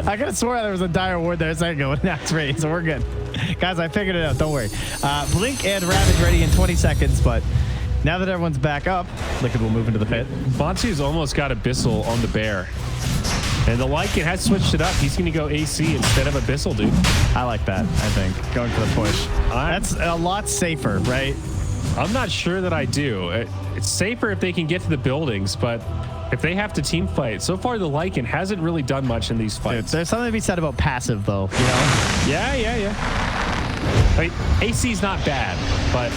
I could have swore there was a dire ward there a second ago. Now it's ready, so we're good. Guys, I figured it out. Don't worry. Blink and Ravage ready in 20 seconds, but now that everyone's back up, Liquid will move into the pit. Bonsu's almost got Abyssal on the bear. And the Lycan has switched it up. He's going to go AC instead of Abyssal, dude. I like that, I think. Going for the push. That's a lot safer, right? I'm not sure that I do. It's safer if they can get to the buildings, but if they have to team fight, so far the Lycan hasn't really done much in these fights. Dude, there's something to be said about passive, though. You know? Yeah. I mean, AC's not bad, but I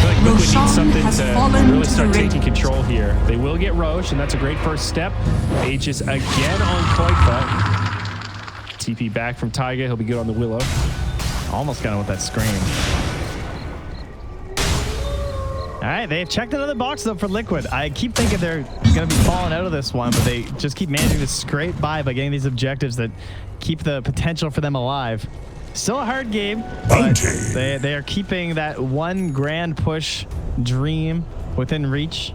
feel like Liquid needs something to really start taking control here. They will get Roche, and that's a great first step. Aegis again on Koifa. TP back from Taiga. He'll be good on the Willow. Almost got him with that scream. All right, they've checked another box, though, for Liquid. I keep thinking they're going to be falling out of this one, but they just keep managing to scrape by getting these objectives that keep the potential for them alive. Still a hard game, but they are keeping that one grand push dream within reach.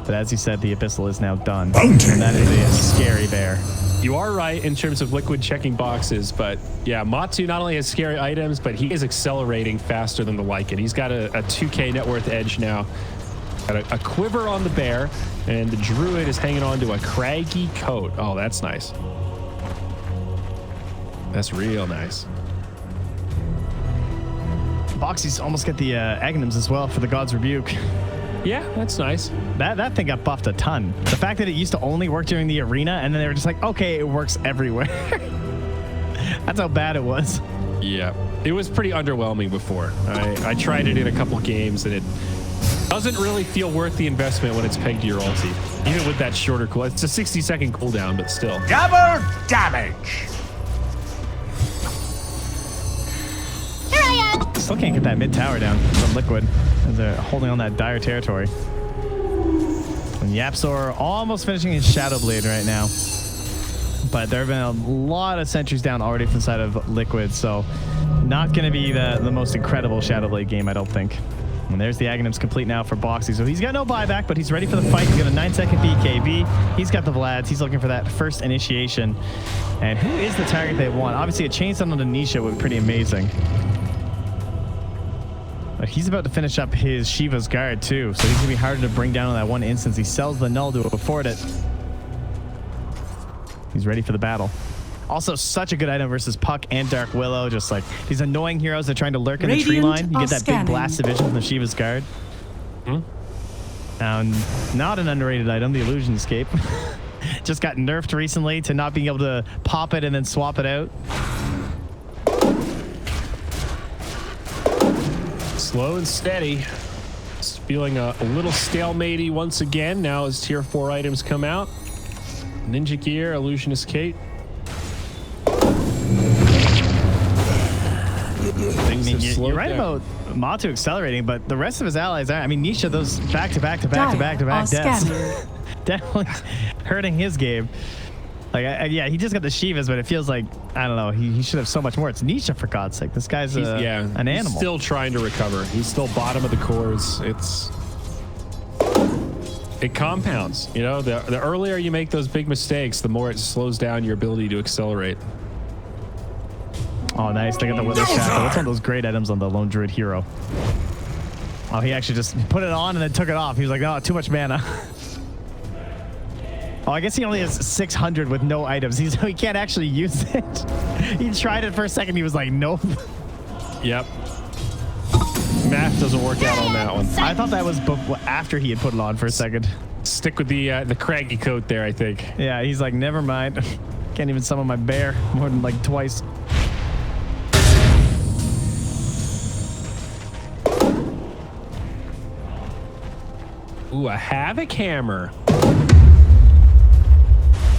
But as you said, the Abyssal is now done. And that is a scary bear. You are right in terms of Liquid checking boxes, but yeah, Matu not only has scary items, but he is accelerating faster than the Lycan. He's got a 2K net worth edge now. Got a quiver on the bear, and the Druid is hanging on to a craggy coat. Oh, that's nice. That's real nice. Boxy's almost get the Aghanims as well for the God's Rebuke. Yeah, that's nice. That thing got buffed a ton. The fact that it used to only work during the arena, and then they were just like, okay, it works everywhere. That's how bad it was. Yeah, it was pretty underwhelming before. I tried it in a couple games, and it doesn't really feel worth the investment when it's pegged to your ulti. Even with that shorter cooldown. It's a 60-second cooldown, but still. Double damage. Here I am. Still can't get that mid tower down from Liquid as they're holding on that dire territory. And Yapzor almost finishing his Shadow Blade right now. But there have been a lot of sentries down already from the side of Liquid, so not going to be the most incredible Shadow Blade game, I don't think. And there's the Aghanims complete now for Boxy. So he's got no buyback, but he's ready for the fight. He's got a 9-second BKB. He's got the Vlads. He's looking for that first initiation. And who is the target they want? Obviously, a chainstone on the Nisha would be pretty amazing. But he's about to finish up his Shiva's Guard, too. So he's going to be harder to bring down in that one instance. He sells the Null to afford it. He's ready for the battle. Also, such a good item versus Puck and Dark Willow. Just like these annoying heroes that are trying to lurk in the tree line. You get that big blast of vision from the Shiva's Guard. Not an underrated item, the Illusion Escape. Just got nerfed recently to not being able to pop it and then swap it out. Slow and steady. It's feeling a little stalematey once again. Now as tier 4 items come out. Ninja Gear, Illusion Escape. You're right about Matu accelerating, but the rest of his allies are. I mean, Nisha, those back-to-back deaths. Definitely hurting his game. Like, yeah, he just got the Shivas, but it feels like, I don't know, he should have so much more. It's Nisha, for God's sake. This guy's an animal. He's still trying to recover. He's still bottom of the cores. It compounds. You know, the earlier you make those big mistakes, the more it slows down your ability to accelerate. Oh, nice. They got the Wither Shadow. That's one of those great items on the Lone Druid hero. Oh, he actually just put it on and then took it off. He was like, oh, too much mana. Oh, I guess he only has 600 with no items. He can't actually use it. He tried it for a second. He was like, nope. Yep. Math doesn't work out on that one. I thought that was after he had put it on for a second. Stick with the craggy coat there, I think. Yeah, he's like, never mind. Can't even summon my bear more than like twice. Ooh, a Havoc Hammer.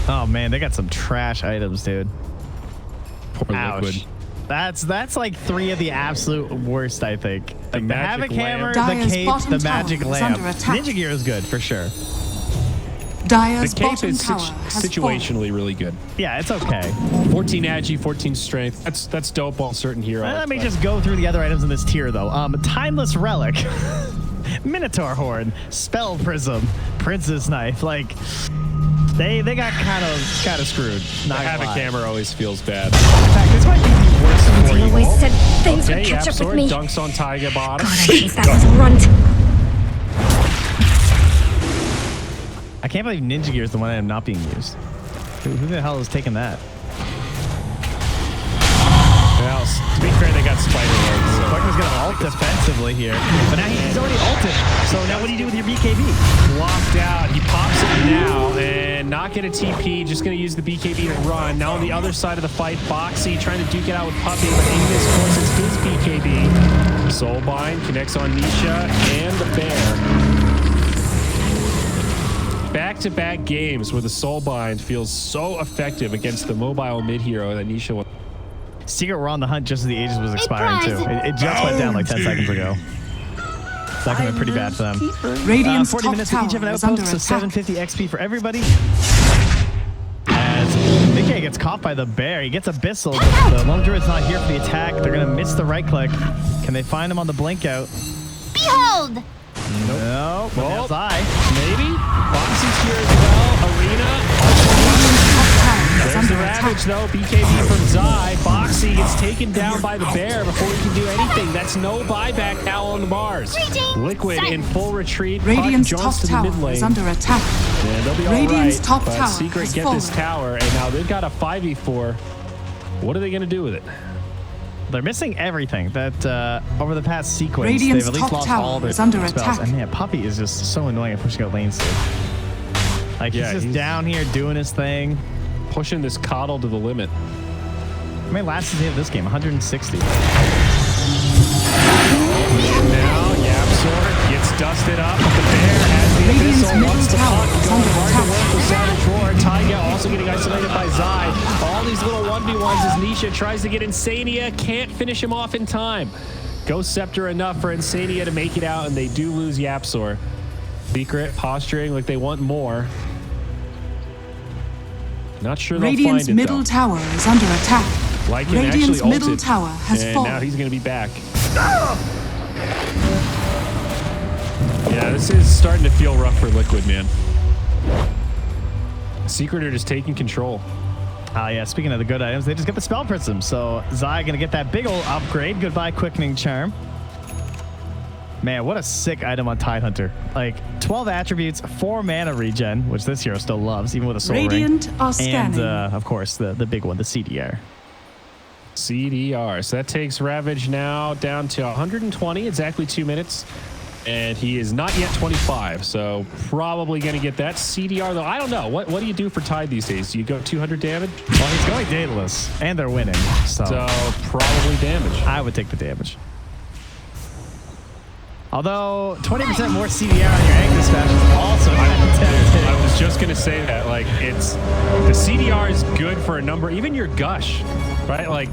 Oh man, they got some trash items, dude. Poor Ouch. Liquid. That's like 3 of the absolute worst, I think. Like the magic Havoc Hammer, lamp. the Dire's cape, bottom the tower magic is lamp. under attack. Ninja Gear is good for sure. Dire's The cape bottom is tower has situationally really good. Yeah, it's okay. 14 agi, 14 strength. That's dope on certain heroes. Let me but- just go through the other items in this tier though. Timeless Relic, Minotaur Horn, Spell Prism, Princess Knife. Like they got kind of screwed. The Not Havoc Hammer always feels bad. In fact, this might be the worst for I you. always said things Okay, would catch up Yapsor with me. dunks on Taiga bottom. God, I hate that runt. I can't believe Ninja Gear is the one that I'm not being used. Who the hell is taking that? Well, to be fair, they got spider legs. So. Fucker's gonna ult defensively here, but now he's already ulted. So now what do you do with your BKB? Blocked out. He pops it now and not get a TP. Just going to use the BKB to run. Now on the other side of the fight, Boxy trying to duke it out with Puppy, but in this course, it's his BKB. Soulbind connects on Nisha and the Bear. Back-to-back games where the Soulbind feels so effective against the mobile mid-hero that Nisha was. Secret were on the hunt just as the Aegis was expiring prize. too. It just went down like 10 seconds ago. That could have been pretty bad for them. Radiant's 40 top minutes for each of tower an is under outpost, so attack. 750 XP for everybody. As Mickey gets caught by the bear, he gets Abyssal, but the Lone Druid's not here for the attack. They're gonna miss the right click. Can they find him on the blink out? Behold! No, but Well, that's I. Maybe. Boxy's here as well. Arena. Top tower is There's the under Ravage, attack. though. BKB from Zai. Boxy gets taken down by the bear before he can do anything. That's no buyback now on the bars. Greetings, Liquid in silence. full retreat. Radiant's Puck top jumps to the tower mid lane. is under attack. And they'll be all Radiant's right, top but tower Secret has get this fallen. tower, and now they've got a 5v4. What are they going to do with it? They're missing everything. That over the past sequence, Radiant's they've at least top lost tower all their is under spells. attack. And man, Puppy is just so annoying at pushing out lanes. Dude. Like Yeah, he's just he's- down here doing his thing. Pushing this coddle to the limit. How many lasts does he have this game? 160. Now, Yapsor gets dusted up, but the bear has the Radiant's Abyssal. middle Wants the tower puck is going under hard to attack. work with Savage Roar. Taiga also getting isolated by Zai. All these little 1v1s as Nisha tries to get Insania. Can't finish him off in time. Ghost Scepter enough for Insania to make it out, and they do lose Yapsor. Secret posturing like they want more. Not sure they'll Radiant's find it, middle though. tower is under attack. Lycan Radiant's actually middle ulted, tower has and fallen. now he's going to be back. Yeah, this is starting to feel rough for Liquid, man. Secret are just taking control. Yeah, speaking of the good items, they just got the Spell Prism. So Zai gonna get that big ol' upgrade. Goodbye, Quickening Charm. Man, what a sick item on Tidehunter. Like 12 attributes, 4 mana regen, which this hero still loves, even with a soul Radiant ring. are scanning. And of course, the big one, the CDR. CDR. So that takes Ravage now down to 120, exactly 2 minutes. And he is not yet 25, so probably going to get that CDR, though. I don't know. What do you do for Tide these days? Do you go 200 damage? Well, he's going Daedalus, and they're winning. So probably damage. I would take the damage. Although 20% more CDR on your Agnes Smash is also fantastic. I was just going to say that. Like, it's the CDR is good for a number, even your Gush, right? Like,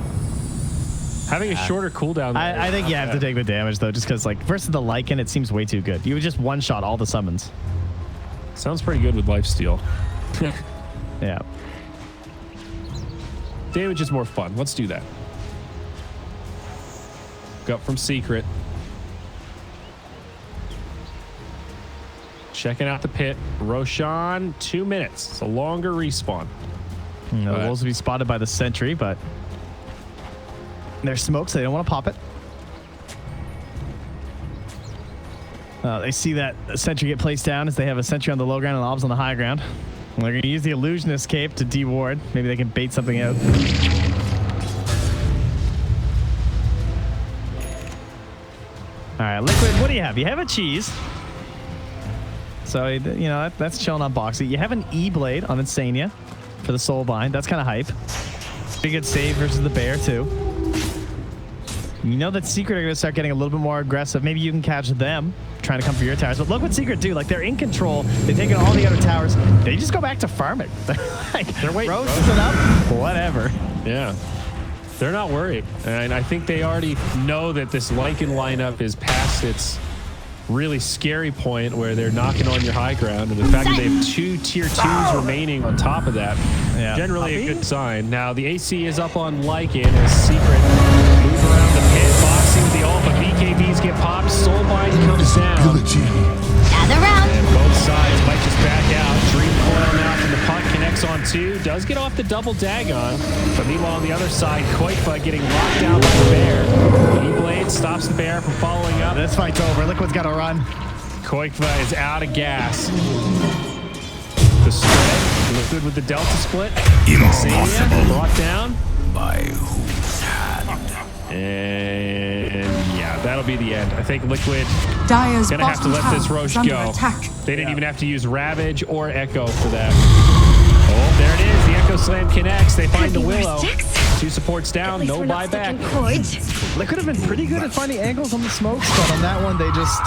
having a shorter cooldown. I think you have to take the damage, though, just because, like, versus the Lycan, it seems way too good. You would just one-shot all the summons. Sounds pretty good with Lifesteal. Yeah. Damage is more fun. Let's do that. Go up from Secret. Checking out the pit. Roshan, 2 minutes. It's a longer respawn. The Wolves will be spotted by the Sentry, but there's smoke, so they don't want to pop it. They see that Sentry get placed down as they have a Sentry on the low ground and Obs on the high ground. And they're going to use the Illusionist Cape to de-ward. Maybe they can bait something out. All right, Liquid, what do you have? You have a cheese. So, you know, that's chilling on Boxy. You have an E-Blade on Insania for the Soul Bind. That's kind of hype. Pretty good save versus the Bear, too. You know that Secret are going to start getting a little bit more aggressive. Maybe you can catch them trying to come for your towers. But look what Secret do. Like, they're in control. They've taken all the other towers. They just go back to farming. Like, They're waiting. Roasts it up. Whatever. Yeah. They're not worried. And I think they already know that this Lycan lineup is past its really scary point where they're knocking on your high ground. And the fact that they have 2 tier 2s remaining on top of that, generally a good sign. Now, the AC is up on Lycan as Secret move around the pit, boxing with the ult, but BKBs get popped. Soulbind comes down. Gather round. And both sides might just back out. Dream Coil now from the puck connects on 2. Does get off the double Dagon. But meanwhile, on the other side, Koifa getting locked down by the Bear. E-Blade stops the Bear from following up. This fight's over. Liquid's got to run. Koifa is out of gas. The split. Liquid with the Delta split. Impossible. Brought down. By whose hand? And yeah, that'll be the end. I think Liquid Dire's gonna have to bottom let this tower Roche is under go. attack. They didn't even have to use Ravage or Echo for that. Oh, there it is. The Echo Slam connects. They find the Willow. 2 supports down. No buyback. Liquid have been pretty good at finding angles on the smokes, but on that one, they just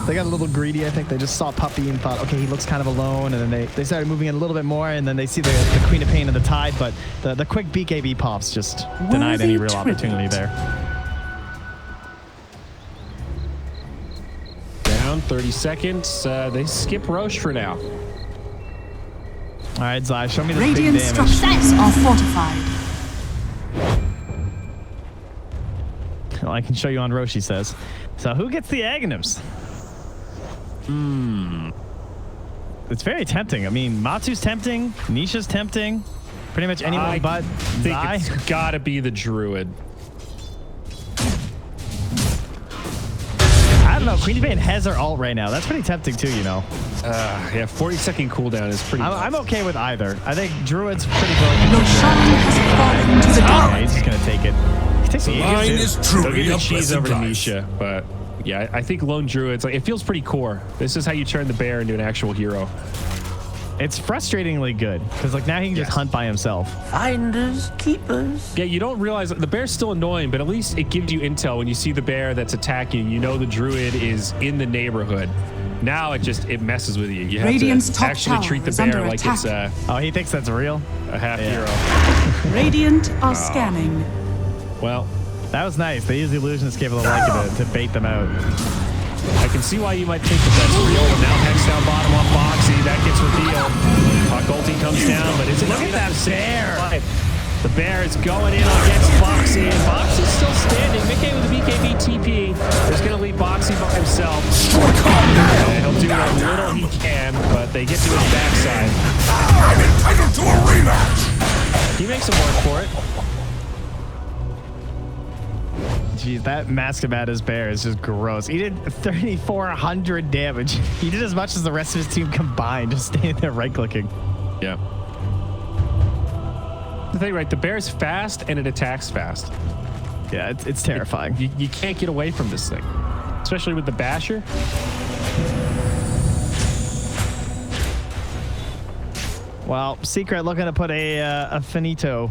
they got a little greedy. I think they just saw Puppy and thought, okay, he looks kind of alone, and then they started moving in a little bit more, and then they see the Queen of Pain and the Tide, but the quick BKB pops just denied any real opportunity there. Down 30 seconds. They skip Roche for now. All right, Zai, show me the Radiant big damage. structures are fortified. Well, I can show you on Roche, he says. So who gets the Aghanims? It's very tempting. I mean, Matsu's tempting. Nisha's tempting. Pretty much anyone but think Zai. it's got to be the Druid. I don't know. Queen of Pain has her ult right now. That's pretty tempting too, you know. Yeah, 40-second cooldown is pretty I'm okay with either. I think Druid's pretty broken. Roshan has fallen to the Yeah, dark. he's just gonna take it. He takes the Mine Aegis, is dude. They'll truly give a the cheese over to blessed Nisha, but yeah, I think Lone Druid's like, it feels pretty core. This is how you turn the Bear into an actual hero. It's frustratingly good because like now he can just hunt by himself. Finders, keepers. Yeah, you don't realize the Bear's still annoying, but at least it gives you intel when you see the Bear that's attacking. You know the Druid is in the neighborhood. Now it messes with you. You have Radiant's to top actually treat the tower is Bear under like it's attack. Oh, he thinks that's real. a half hero. Radiant are scanning. Well, That was nice. They use the illusion escape of the like to bait them out. I can see why you might think that that's real. But now Hex down bottom on Foxy. That gets revealed. Puck ulti comes down, but is it Look at that Bear. The Bear is going in against Boxy, and Boxy's still standing. Mickey with the BKB TP is going to leave Boxy by himself. And he'll do what little he can, but they get to his backside. I'm entitled to a rematch. He makes him work for it. Jeez, that Masquerade Bear is just gross. He did 3,400 damage. He did as much as the rest of his team combined, just standing there right-clicking. Yeah. The thing, right? The Bear's fast and it attacks fast. Yeah, it's terrifying. You can't get away from this thing, especially with the Basher. Well, Secret looking to put a finito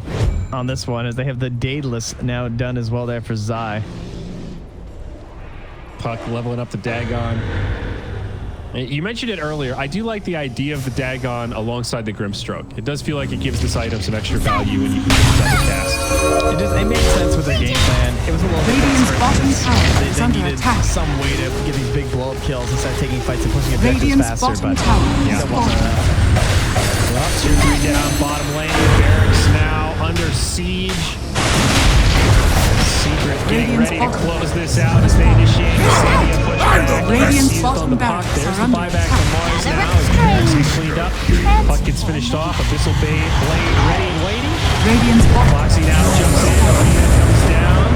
on this one as they have the Daedalus now done as well there for Zai. Puck leveling up the Dagon. You mentioned it earlier. I do like the idea of the Dagon alongside the Grimstroke. It does feel like it gives this item some extra value when you can just double cast. It made sense with their game plan. It was a little bit Radiant's bottom tower is they under needed attack. some way to get these big blow-up kills and start taking fights and pushing objectives Radiant's faster. bottom But tower yeah, is it wasn't falling. Well, 2-3 down bottom lane. Barracks now under siege. Secret getting Radiant's ready to bottom close this out as they initiate the Sadia pushback. Radiant's Seized on bottom the puck. barracks There's are the under buyback attack. from Mars now as Barracks gets cleaned up. Puck gets finished off. Abyssal Blade ready and waiting. Radiant's bottom Foxy now jumps in. Arena comes down.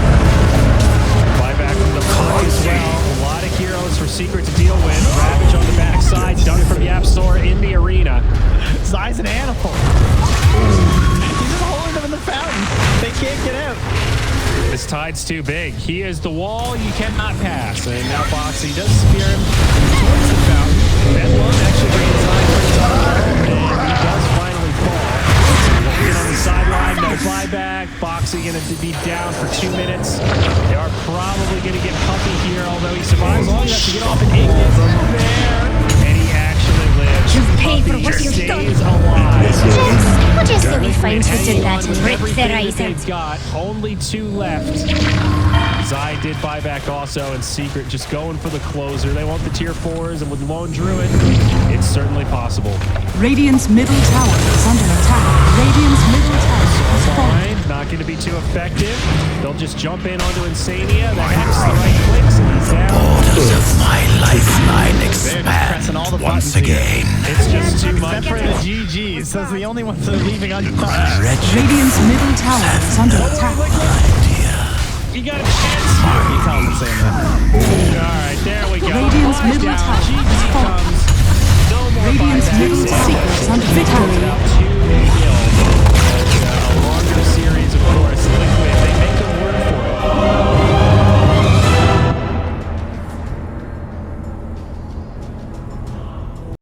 Buyback from the puck as well. A lot of heroes for Secret to deal with. Ravage on the backside. Dunk from the App Store in the arena. Zai's an animal. He's just holding them in the fountain. They can't get out. This Tide's too big. He is the wall you cannot pass. And now Boxy does spear him towards the fountain. That love actually brings Zai pretty hard, and he does finally fall. Looking on the sideline, no buyback. Boxy going to be down for 2 minutes. They are probably going to get Puppy here, although he survives long enough to get off an Ignis there. And he actually lives. You pay for what you've done. Stays alive. What do you say we find who did that and rip their eyes out? They've got only 2 left. Zai did buy back also, and Secret just going for the closer. They want the tier 4s, and with Lone Druid, it's certainly possible. Radiant's middle tower is under attack. Radiant's middle tower is falling. Fine, not going to be too effective. They'll just jump in onto Insania. The Hex right clicks, and he's down. Borders of my lifeline pressing all the expand once buttons here. again. It's just too much. Except for the GGs. That's the only ones that are leaving untouched. Wretched Radiant's middle tower is under attack. You got a chance. He tells him saying that. All right, there we go. Radiant's Flies middle down. tower GG is falling. comes